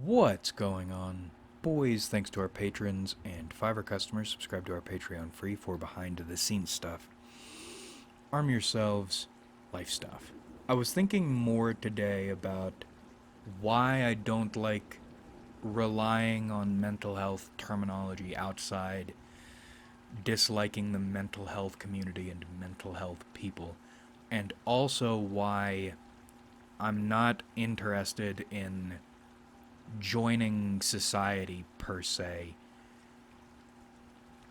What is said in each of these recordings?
What's going on? Boys, thanks to our patrons and Fiverr customers, subscribe to our Patreon free for behind the scenes stuff. Arm yourselves, life stuff. I was thinking more today about why I don't like relying on mental health terminology outside disliking the mental health community and mental health people, and also why I'm not interested in joining society per se,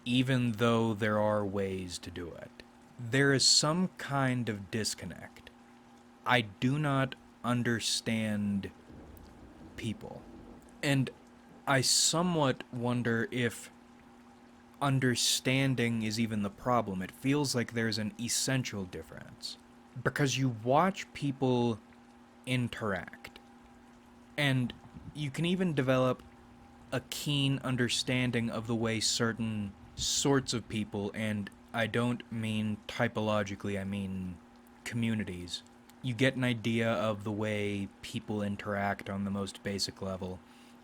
even though there are ways to do it. There is some kind of disconnect. I do not understand people. And I somewhat wonder if understanding is even the problem. It feels like there's an essential difference. Because you watch people interact, and you can even develop a keen understanding of the way certain sorts of people, and I don't mean typologically, I mean communities. You get an idea of the way people interact on the most basic level,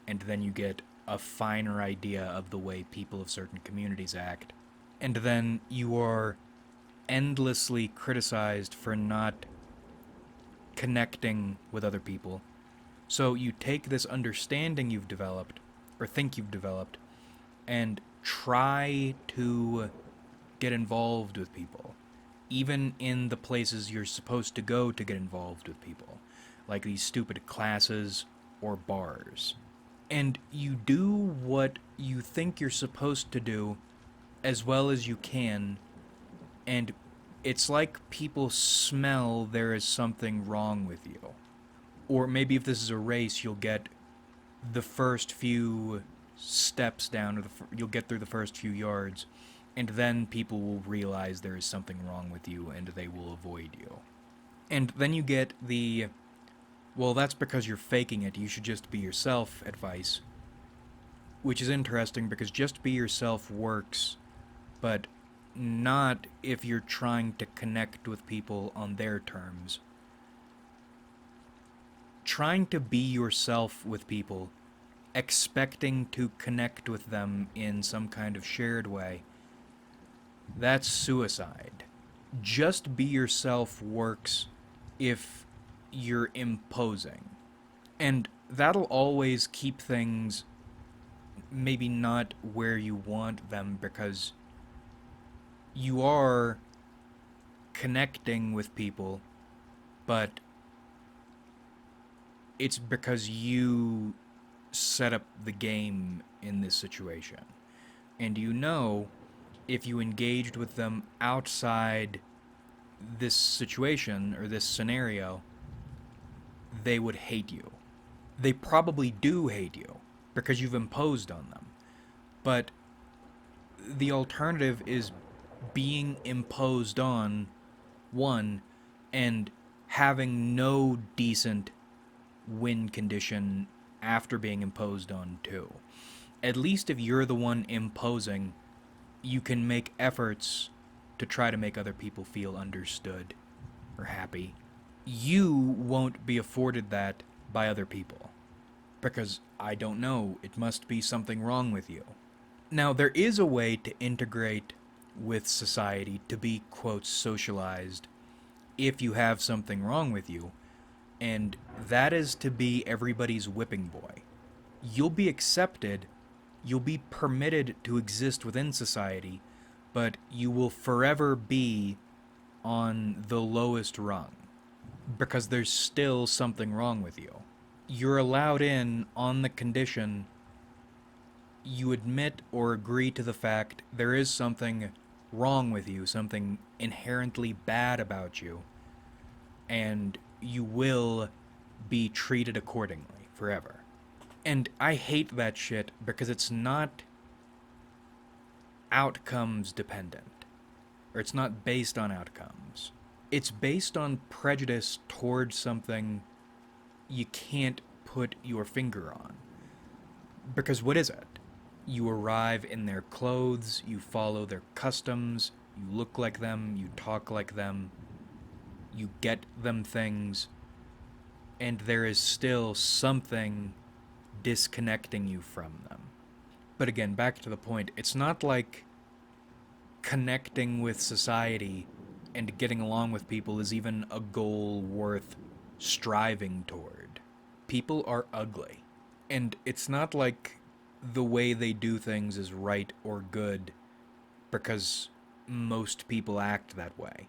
and then you get a finer idea of the way people of certain communities act. And then you are endlessly criticized for not connecting with other people. So you take this understanding you've developed, or think you've developed, and try to get involved with people, even in the places you're supposed to go to get involved with people, like these stupid classes or bars. And you do what you think you're supposed to do as well as you can, and it's like people smell there is something wrong with you. Or maybe if this is a race, you'll get the first few steps down, or you'll get through the first few yards, and then people will realize there is something wrong with you and they will avoid you. And then you get the, well, that's because you're faking it, you should just be yourself advice, which is interesting because just be yourself works, but not if you're trying to connect with people on their terms. Trying to be yourself with people, expecting to connect with them in some kind of shared way, that's suicide. Just be yourself works if you're imposing. And that'll always keep things maybe not where you want them, because you are connecting with people, but it's because you set up the game in this situation. And you know, if you engaged with them outside this situation or this scenario, they would hate you. They probably do hate you because you've imposed on them. But the alternative is being imposed on, one, and having no decent win condition after being imposed on, two. At least if you're the one imposing, you can make efforts to try to make other people feel understood or happy. You won't be afforded that by other people, because I don't know, it must be something wrong with you. Now, there is a way to integrate with society, to be, quote, socialized, if you have something wrong with you, and that is to be everybody's whipping boy. You'll be accepted, you'll be permitted to exist within society, but you will forever be on the lowest rung, because there's still something wrong with you. You're allowed in on the condition you admit or agree to the fact there is something wrong with you, something inherently bad about you, and you will be treated accordingly forever. And I hate that shit because it's not outcomes dependent, or it's not based on outcomes. It's based on prejudice towards something you can't put your finger on. Because what is it? You arrive in their clothes, you follow their customs, you look like them, you talk like them, you get them things, and there is still something disconnecting you from them. But again, back to the point, it's not like connecting with society and getting along with people is even a goal worth striving toward. People are ugly. And it's not like the way they do things is right or good because most people act that way.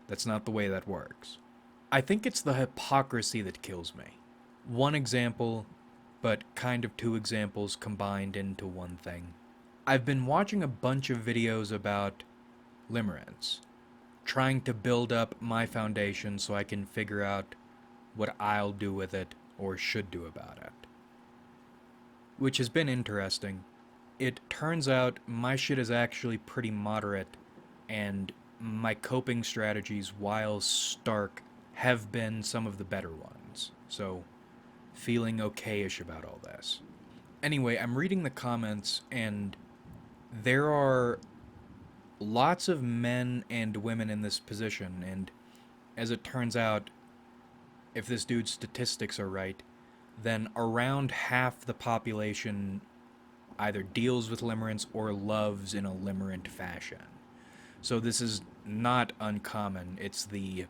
That's not the way that works. I think it's the hypocrisy that kills me. One example, but kind of two examples combined into one thing. I've been watching a bunch of videos about limerence, trying to build up my foundation so I can figure out what I'll do with it or should do about it. Which has been interesting. It turns out my shit is actually pretty moderate, and my coping strategies, while stark, have been some of the better ones. So, feeling okayish about all this. Anyway, I'm reading the comments, and there are lots of men and women in this position, and as it turns out, if this dude's statistics are right, then around half the population either deals with limerence or loves in a limerent fashion. So this is not uncommon. It's the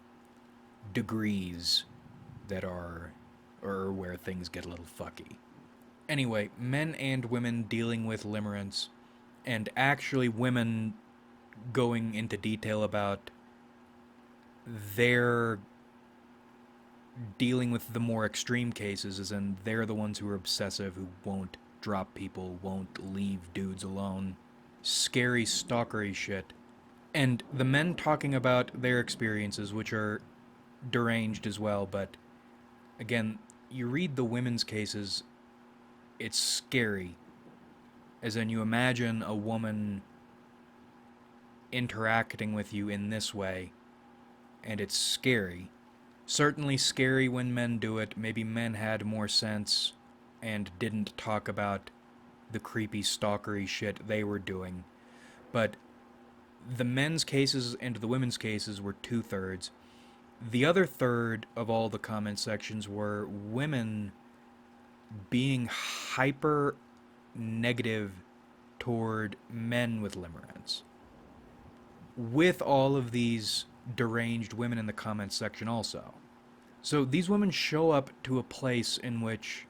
degrees that are, or where things get a little fucky. Anyway, men and women dealing with limerence, and actually women going into detail about their dealing with the more extreme cases, as in they're the ones who are obsessive, who won't drop people, won't leave dudes alone. Scary, stalkery shit. And the men talking about their experiences, which are deranged as well, but again, you read the women's cases, it's scary. As in, you imagine a woman interacting with you in this way, and it's scary. Certainly scary when men do it. Maybe men had more sense and didn't talk about the creepy stalkery shit they were doing. But the men's cases and the women's cases were 2/3. The other third of all the comment sections were women being hyper negative toward men with limerence. With all of these deranged women in the comments section also. So these women show up to a place in which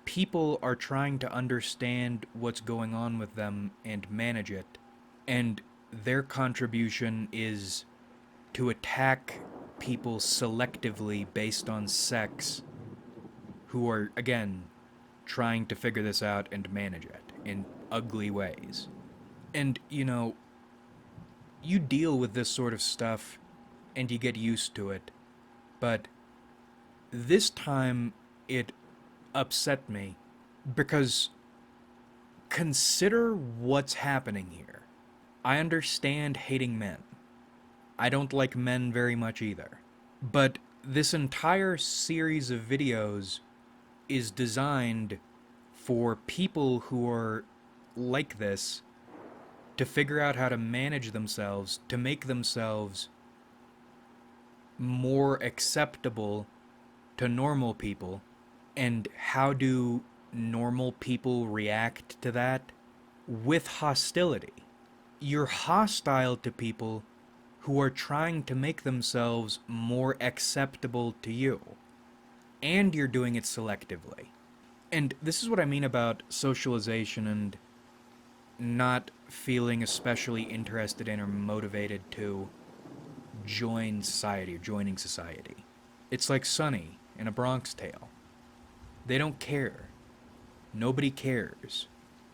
people are trying to understand what's going on with them and manage it, and their contribution is to attack people selectively based on sex who are, again, trying to figure this out and manage it in ugly ways. And, you know, you deal with this sort of stuff and you get used to it, but this time it upset me because consider what's happening here. I understand hating men. I don't like men very much either. But this entire series of videos is designed for people who are like this to figure out how to manage themselves, to make themselves more acceptable to normal people. And how do normal people react to that? With hostility. You're hostile to people who are trying to make themselves more acceptable to you. And you're doing it selectively. And this is what I mean about socialization and not feeling especially interested in or motivated to join society or joining society. It's like Sonny in A Bronx Tale. They don't care. Nobody cares.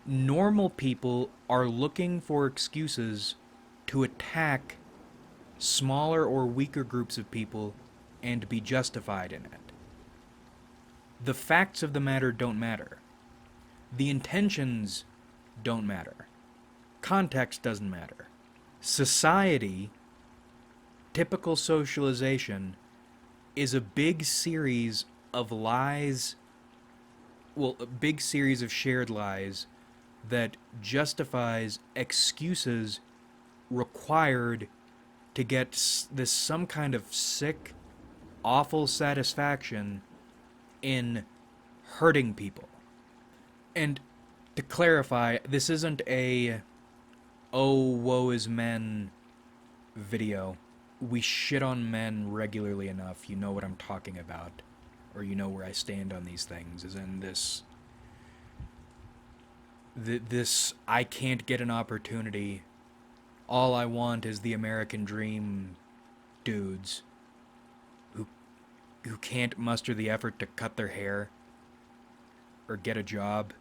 Normal people are looking for excuses to attack smaller or weaker groups of people and be justified in it. The facts of the matter don't matter. The intentions don't matter. Context doesn't matter. Society, typical socialization, is a big series of lies, well, a big series of shared lies that justifies excuses required to get this some kind of sick, awful satisfaction in hurting people. And to clarify, this isn't a "oh, woe is men" video. We shit on men regularly enough. You know what I'm talking about. Or you know where I stand on these things. Is in this. This I can't get an opportunity. All I want is the American dream dudes who who can't muster the effort to cut their hair or get a job,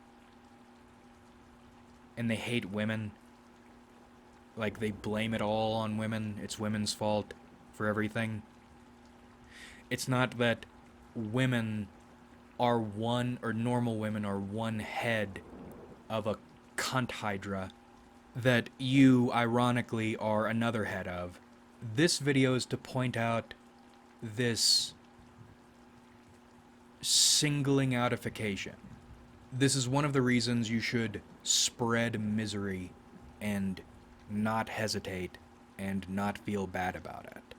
and they hate women. Like, they blame it all on women. It's women's fault for everything. It's not that women are one, or normal women are one head of a cunt hydra that you, ironically, are another head of. This video is to point out this singling outification. This is one of the reasons you should spread misery and not hesitate and not feel bad about it.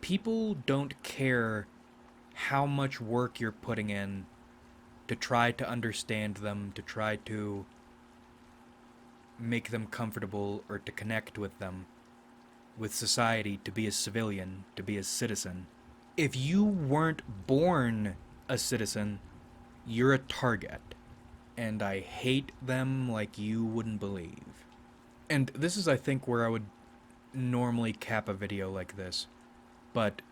People don't care how much work you're putting in to try to understand them, to try to make them comfortable, or to connect with them, with society, to be a civilian, to be a citizen. If you weren't born a citizen, you're a target. And I hate them like you wouldn't believe. And this is, I think, where I would normally cap a video like this. But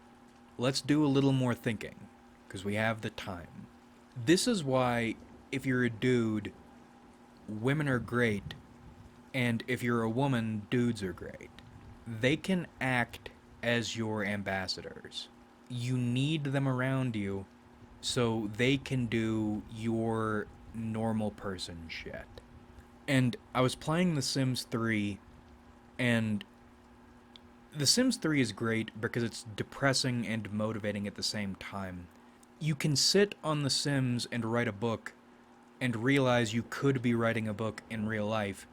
let's do a little more thinking, because we have the time. This is why, if you're a dude, women are great, and if you're a woman, dudes are great. They can act as your ambassadors. You need them around you so they can do your normal person shit. And I was playing The Sims 3, and The Sims 3 is great because it's depressing and motivating at the same time. You can sit on The Sims and write a book and realize you could be writing a book in real life,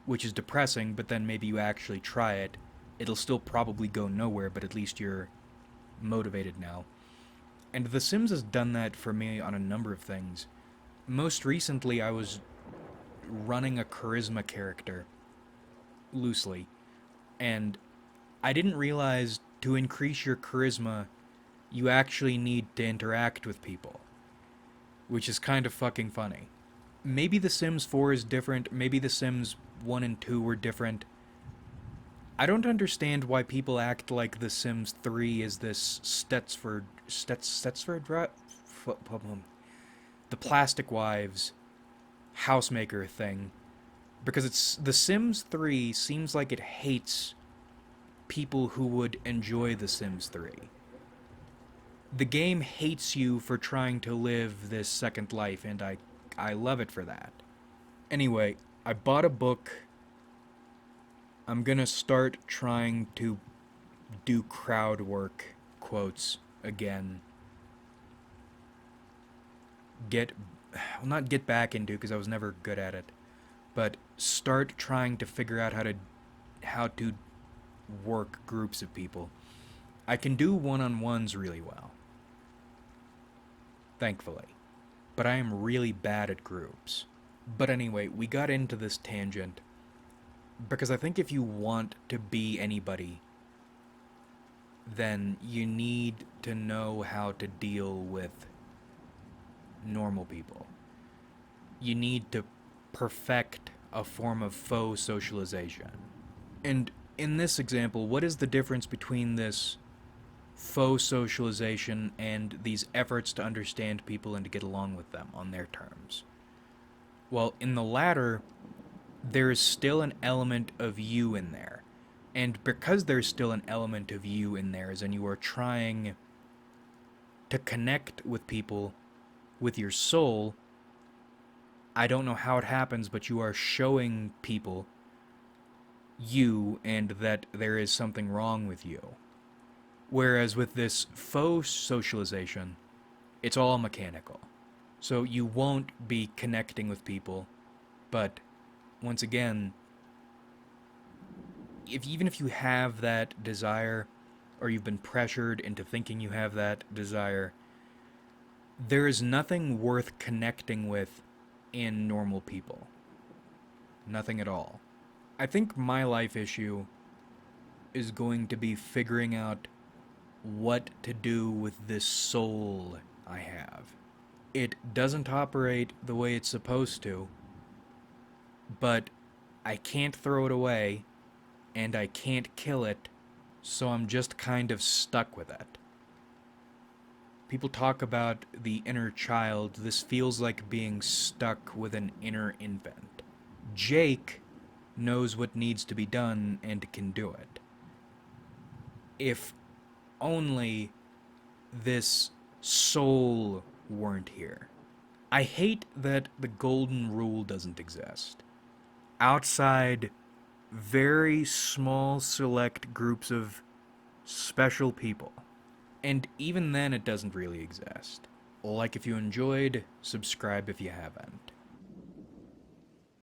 which is depressing, but then maybe you actually try it. It'll still probably go nowhere, but at least you're motivated now. And The Sims has done that for me on a number of things. Most recently, I was running a charisma character, loosely, and I didn't realize to increase your charisma, you actually need to interact with people, which is kind of fucking funny. Maybe The Sims 4 is different, maybe The Sims 1 and 2 were different. I don't understand why people act like The Sims 3 is this Stetsford the Plastic Wives housemaker thing, because it's The Sims 3 seems like it hates people who would enjoy The Sims 3. The game hates you for trying to live this second life, and I love it for that. Anyway, I bought a book. I'm gonna start trying to do crowd work, quotes, again. Not get back into, because I was never good at it, but start trying to figure out how to work groups of people. I can do one-on-ones really well, thankfully, but I am really bad at groups. But anyway, we got into this tangent because I think if you want to be anybody, then you need to know how to deal with normal people. You need to perfect a form of faux socialization. And in this example, what is the difference between this faux socialization and these efforts to understand people and to get along with them on their terms? Well, in the latter, there is still an element of you in there. And because there's still an element of you in there, and you are trying to connect with people with your soul, I don't know how it happens, but you are showing people you and that there is something wrong with you. Whereas with this faux socialization, it's all mechanical. So you won't be connecting with people, but once again, even if you have that desire, or you've been pressured into thinking you have that desire, There is nothing worth connecting with in normal people. Nothing at all. I think my life issue is going to be figuring out what to do with this soul I have. It doesn't operate the way it's supposed to, but I can't throw it away and I can't kill it, so I'm just kind of stuck with it. People talk about the inner child. This feels like being stuck with an inner infant. Jake knows what needs to be done and can do it. If only this soul weren't here. I hate that the golden rule doesn't exist. Outside very small select groups of special people. And even then, it doesn't really exist. Like if you enjoyed, subscribe if you haven't.